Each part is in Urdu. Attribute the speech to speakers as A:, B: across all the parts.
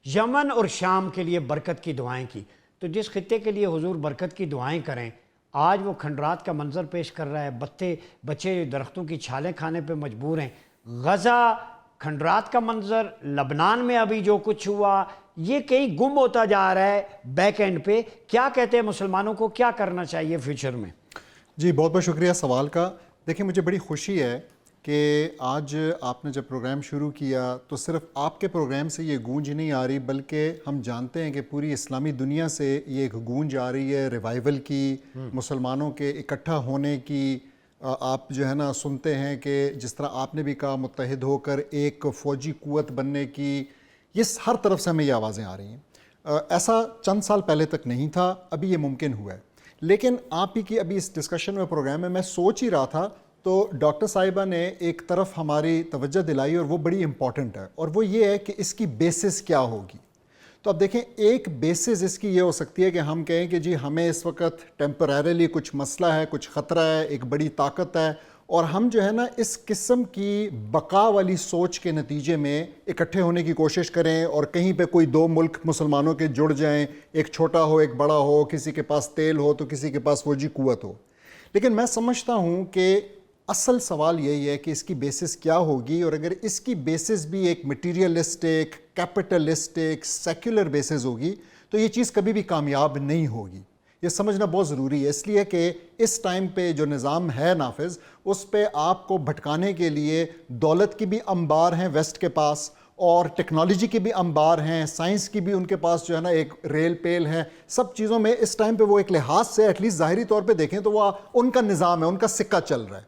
A: یمن اور شام کے لیے برکت کی دعائیں کی. تو جس خطے کے لیے حضور برکت کی دعائیں کریں، آج وہ کھنڈرات کا منظر پیش کر رہا ہے. بچے درختوں کی چھالیں کھانے پہ مجبور ہیں. غزہ، کھنڈرات کا منظر، لبنان میں ابھی جو کچھ ہوا، یہ کہیں گم ہوتا جا رہا ہے بیک اینڈ پہ. کیا کہتے ہیں مسلمانوں کو کیا کرنا چاہیے فیوچر میں؟
B: جی بہت بہت شکریہ سوال کا. دیکھیں مجھے بڑی خوشی ہے کہ آج آپ نے جب پروگرام شروع کیا تو صرف آپ کے پروگرام سے یہ گونج نہیں آ رہی، بلکہ ہم جانتے ہیں کہ پوری اسلامی دنیا سے یہ ایک گونج آ رہی ہے ریوائول کی، مسلمانوں کے اکٹھا ہونے کی. آپ جو ہے نا سنتے ہیں کہ جس طرح آپ نے بھی کہا متحد ہو کر ایک فوجی قوت بننے کی، یہ ہر طرف سے ہمیں یہ آوازیں آ رہی ہیں. ایسا چند سال پہلے تک نہیں تھا، ابھی یہ ممکن ہوا ہے. لیکن آپ ہی کی ابھی اس ڈسکشن میں پروگرام میں سوچ ہی رہا تھا تو ڈاکٹر صاحبہ نے ایک طرف ہماری توجہ دلائی اور وہ بڑی امپورٹنٹ ہے، اور وہ یہ ہے کہ اس کی بیسس کیا ہوگی. تو اب دیکھیں ایک بیسس اس کی یہ ہو سکتی ہے کہ ہم کہیں کہ جی ہمیں اس وقت ٹیمپریریلی کچھ مسئلہ ہے، کچھ خطرہ ہے، ایک بڑی طاقت ہے، اور ہم جو ہے نا اس قسم کی بقا والی سوچ کے نتیجے میں اکٹھے ہونے کی کوشش کریں اور کہیں پہ کوئی دو ملک مسلمانوں کے جڑ جائیں، ایک چھوٹا ہو ایک بڑا ہو، کسی کے پاس تیل ہو تو کسی کے پاس فوجی قوت ہو. لیکن میں سمجھتا ہوں کہ اصل سوال یہی ہے کہ اس کی بیسس کیا ہوگی، اور اگر اس کی بیسس بھی ایک مٹیریلسٹک، کیپٹلسٹک، سیکولر بیسس ہوگی تو یہ چیز کبھی بھی کامیاب نہیں ہوگی. یہ سمجھنا بہت ضروری ہے، اس لیے کہ اس ٹائم پہ جو نظام ہے نافذ، اس پہ آپ کو بھٹکانے کے لیے دولت کی بھی انبار ہیں ویسٹ کے پاس، اور ٹیکنالوجی کی بھی انبار ہیں، سائنس کی بھی ان کے پاس جو ہے نا ایک ریل پیل ہے. سب چیزوں میں اس ٹائم پہ وہ ایک لحاظ سے ایٹ لیسٹ ظاہری طور پہ دیکھیں تو وہ ان کا نظام ہے، ان کا سکہ چل رہا ہے.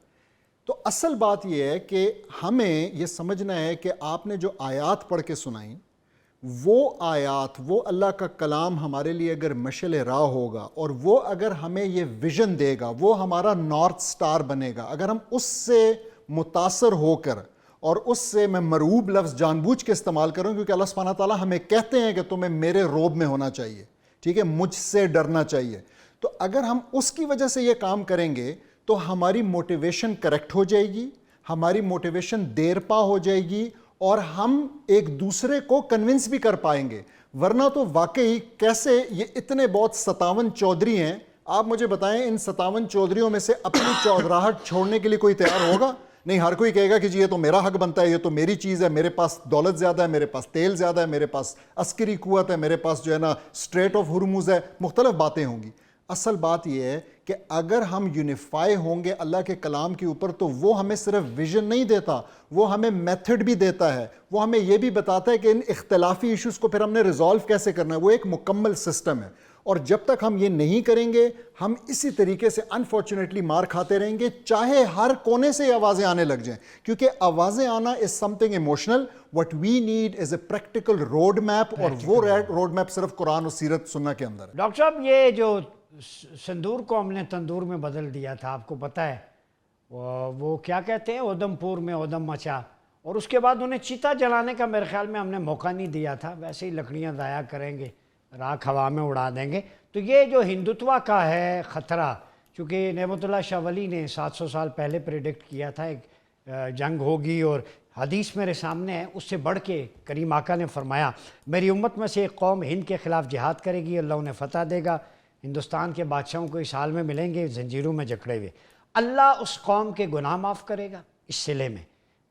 B: تو اصل بات یہ ہے کہ ہمیں یہ سمجھنا ہے کہ آپ نے جو آیات پڑھ کے سنائیں، وہ آیات، وہ اللہ کا کلام ہمارے لیے اگر مشعل راہ ہوگا، اور وہ اگر ہمیں یہ ویژن دے گا، وہ ہمارا نارتھ سٹار بنے گا، اگر ہم اس سے متاثر ہو کر، اور اس سے میں مرعوب لفظ جان بوجھ کے استعمال کروں کیونکہ اللہ سبحانہ تعالیٰ ہمیں کہتے ہیں کہ تمہیں میرے روب میں ہونا چاہیے، ٹھیک ہے، مجھ سے ڈرنا چاہیے. تو اگر ہم اس کی وجہ سے یہ کام کریں گے تو ہماری موٹیویشن کریکٹ ہو جائے گی، ہماری موٹیویشن دیر پا ہو جائے گی، اور ہم ایک دوسرے کو کنونس بھی کر پائیں گے. ورنہ تو واقعی کیسے یہ اتنے بہت 57 چودھری ہیں، آپ مجھے بتائیں ان 57 چودھریوں میں سے اپنی چودراہٹ چھوڑنے کے لیے کوئی تیار ہوگا؟ نہیں، ہر کوئی کہے گا کہ جی یہ تو میرا حق بنتا ہے، یہ تو میری چیز ہے، میرے پاس دولت زیادہ ہے، میرے پاس تیل زیادہ ہے، میرے پاس عسکری قوت ہے، میرے پاس جو ہے نا اسٹریٹ آف ہرمز ہے، مختلف باتیں ہوں گی. اصل بات یہ ہے کہ اگر ہم یونیفائی ہوں گے اللہ کے کلام کے اوپر تو وہ ہمیں صرف ویژن نہیں دیتا، وہ ہمیں میتھڈ بھی دیتا ہے، وہ ہمیں یہ بھی بتاتا ہے کہ ان اختلافی ایشوز کو پھر ہم نے ریزالو کیسے کرنا ہے. وہ ایک مکمل سسٹم ہے، اور جب تک ہم یہ نہیں کریں گے ہم اسی طریقے سے انفارچونیٹلی مار کھاتے رہیں گے، چاہے ہر کونے سے یہ آوازیں آنے لگ جائیں. کیونکہ آوازیں آنا is something emotional, what we need is a practical road map, اور وہ روڈ میپ صرف قرآن اور سیرت سننا کے اندر ہے.
A: ڈاکٹر صاحب یہ جو سندور کو ہم نے تندور میں بدل دیا تھا، آپ کو پتہ ہے وہ کیا کہتے ہیں، اودم پور میں اودم مچا، اور اس کے بعد انہیں چیتا جلانے کا میرے خیال میں ہم نے موقع نہیں دیا تھا. ویسے ہی لکڑیاں ضائع کریں گے، راکھ ہوا میں اڑا دیں گے. تو یہ جو ہندوتوا کا ہے خطرہ، چونکہ نعمت اللہ شاہ ولی نے 700 سال پہلے پریڈکٹ کیا تھا ایک جنگ ہوگی، اور حدیث میرے سامنے ہے، اس سے بڑھ کے کریم آقا نے فرمایا میری امت میں سے ایک قوم ہند کے خلاف جہاد کرے گی، اللہ انہیں فتح دے گا، ہندوستان کے بادشاہوں کو اس حال میں ملیں گے زنجیروں میں جکڑے ہوئے. اللہ اس قوم کے گناہ معاف کرے گا اس صلے میں،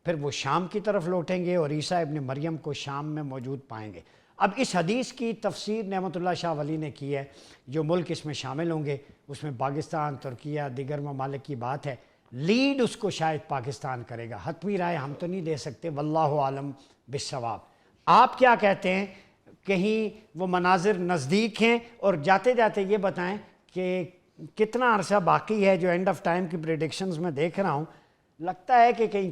A: پھر وہ شام کی طرف لوٹیں گے اور عیسیٰ ابن مریم کو شام میں موجود پائیں گے. اب اس حدیث کی تفسیر نعمت اللہ شاہ ولی نے کی ہے. جو ملک اس میں شامل ہوں گے اس میں پاکستان، ترکیہ، دیگر ممالک کی بات ہے. لیڈ اس کو شاید پاکستان کرے گا، حتمی رائے ہم تو نہیں دے سکتے، واللہ عالم بالصواب. آپ کیا کہتے ہیں؟ کہیں وہ مناظر نزدیک ہیں؟ اور جاتے جاتے یہ بتائیں کہ کتنا عرصہ باقی ہے؟ جو اینڈ آف ٹائم کی پریڈکشنز میں دیکھ رہا ہوں، لگتا ہے کہ کہیں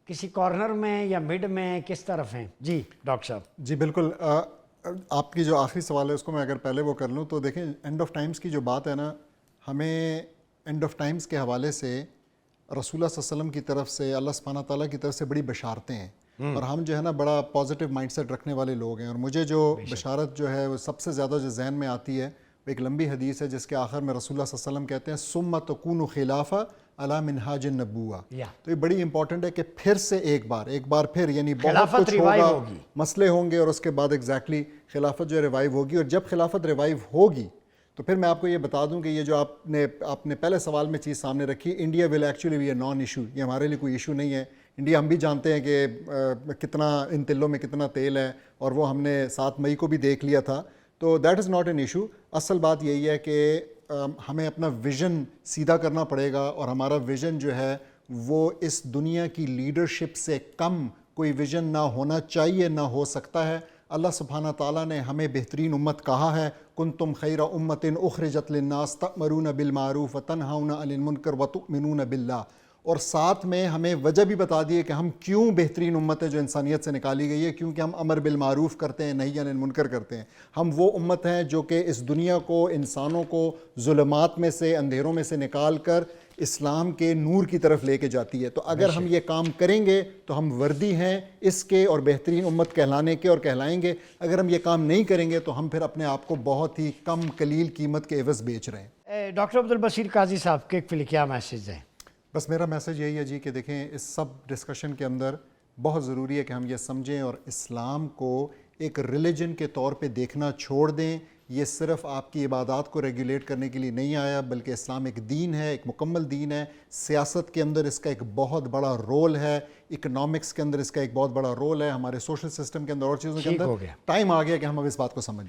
A: کسی کارنر میں یا مڈ میں کس طرف ہیں؟ جی ڈاکٹر صاحب.
B: جی بالکل. آپ کی جو آخری سوال ہے اس کو میں اگر پہلے وہ کر لوں تو دیکھیں اینڈ آف ٹائمز کی جو بات ہے نا، ہمیں اینڈ آف ٹائمز کے حوالے سے رسول اللہ صلی اللہ علیہ وسلم کی طرف سے، اللہ سبحانہ تعالیٰ کی طرف سے بڑی بشارتیں ہیں، اور ہم جو ہے نا بڑا پازیٹیو مائنڈ سیٹ رکھنے والے لوگ ہیں. اور مجھے جو بشارت جو ہے وہ سب سے زیادہ جو ذہن میں آتی ہے ایک لمبی حدیث ہے جس کے آخر میں رسول اللہ صلی اللہ علیہ وسلم کہتے ہیں ثم تکون خلافہ علی منہاج النبوہ. تو یہ بڑی امپورٹنٹ ہے کہ پھر سے ایک بار پھر یعنی بہت کچھ ہوگا, مسئلے ہوں گے, اور اس کے بعد ایگزیکٹلی خلافت جو ہے ریوائیو ہوگی. اور جب خلافت ریوائیو ہوگی تو پھر میں آپ کو یہ بتا دوں کہ یہ جو آپ نے پہلے سوال میں چیز سامنے رکھی, India will actually be a non issue, یہ ہمارے لیے کوئی ایشو نہیں ہے. انڈیا ہم بھی جانتے ہیں کہ کتنا ان تلوں میں کتنا تیل ہے, اور وہ ہم نے 7 مئی کو بھی دیکھ لیا تھا. تو that is not an issue. اصل بات یہی ہے کہ ہمیں اپنا ویژن سیدھا کرنا پڑے گا, اور ہمارا ویژن جو ہے وہ اس دنیا کی لیڈرشپ سے کم کوئی ویژن نہ ہونا چاہیے, نہ ہو سکتا ہے. اللہ سبحانہ تعالیٰ نے ہمیں بہترین امت کہا ہے, کنتم خیر امت اخرجت للناس تأمرون بالمعروف وتنہون عن المنکر وتؤمنون باللہ. اور ساتھ میں ہمیں وجہ بھی بتا دی ہے کہ ہم کیوں بہترین امت ہے جو انسانیت سے نکالی گئی ہے, کیونکہ ہم امر بالمعروف کرتے ہیں, نہی عن المنکر کرتے ہیں. ہم وہ امت ہیں جو کہ اس دنیا کو, انسانوں کو ظلمات میں سے, اندھیروں میں سے نکال کر اسلام کے نور کی طرف لے کے جاتی ہے. تو اگر ہم یہ کام کریں گے تو ہم وردی ہیں اس کے اور بہترین امت کہلانے کے, اور کہلائیں گے. اگر ہم یہ کام نہیں کریں گے تو ہم پھر اپنے آپ کو بہت ہی کم قلیل قیمت کے عوض بیچ رہے ہیں.
A: ڈاکٹر عبدالبصیر قاضی صاحب کے لیے کیا میسیج ہے؟
B: بس میرا میسج یہی ہے جی کہ دیکھیں, اس سب ڈسکشن کے اندر بہت ضروری ہے کہ ہم یہ سمجھیں اور اسلام کو ایک ریلیجن کے طور پہ دیکھنا چھوڑ دیں. یہ صرف آپ کی عبادات کو ریگولیٹ کرنے کے لیے نہیں آیا, بلکہ اسلام ایک دین ہے, ایک مکمل دین ہے. سیاست کے اندر اس کا ایک بہت بڑا رول ہے, اکنامکس کے اندر اس کا ایک بہت بڑا رول ہے, ہمارے سوشل سسٹم کے اندر اور چیزوں کے اندر. ٹائم آ گیا کہ ہم اب اس بات کو سمجھیں.